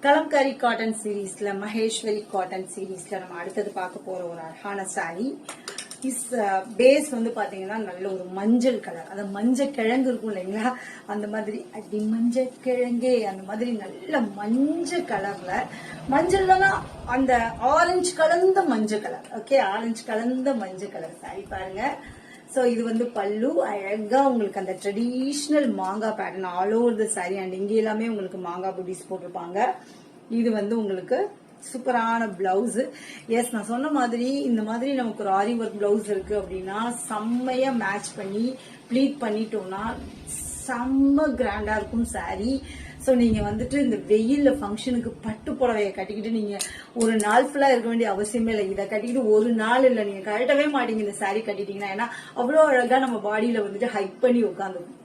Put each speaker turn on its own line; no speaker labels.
Kalamkari cotton சீரீஸ்ல Maheswari cotton சீரீஸ்ல நம்ம அடுத்தது பார்க்க போற ஒரு அழகான சாரி. பேஸ் வந்து பாத்தீங்கன்னா நல்ல ஒரு மஞ்சள் கலர், அந்த மஞ்சள் கிழங்கு இருக்கும் இல்லைங்களா, அந்த மாதிரி அடி மஞ்சள் கிழங்கே அந்த மாதிரி நல்ல மஞ்சள் கலர்ல, மஞ்சள்லாம் அந்த ஆரஞ்சு கலந்த மஞ்சள் கலர். ஓகே, ஆரஞ்சு கலந்த மஞ்சள் கலர் சாரி பாருங்க. சோ இது வந்து பல்லு, அழகா உங்களுக்கு அந்த ட்ரெடிஷனல் மாங்காய் pattern all over the sorry and இங்க எல்லாமே உங்களுக்கு மாங்காய் புட்டிஸ் போட்டிருப்பாங்க. இது வந்து உங்களுக்கு சூப்பரான பிளவுஸ். எஸ், நான் சொன்ன மாதிரி இந்த மாதிரி நமக்கு ஒரு ஆரி ஒர்க் பிளவுஸ் இருக்கு அப்படின்னா செம்மையா மேட்ச் பண்ணி ப்ளீட் பண்ணிட்டோம்னா செம்ம கிராண்டா இருக்கும் சாரி. ஸோ நீங்க வந்துட்டு இந்த வெயில்ல ஃபங்க்ஷனுக்கு பட்டு புடவையை கட்டிக்கிட்டு நீங்க ஒரு நாள் ஃபுல்லா இருக்க வேண்டிய அவசியமே இல்லை. இதை கட்டிக்கிட்டு ஒரு நாள் இல்லை, நீங்க கழட்டவே மாட்டீங்க இந்த சாரி கட்டிட்டீங்கன்னா. ஏன்னா அவ்வளோ அழகா நம்ம பாடியில வந்துட்டு ஹைக் பண்ணி உட்காந்துரும்.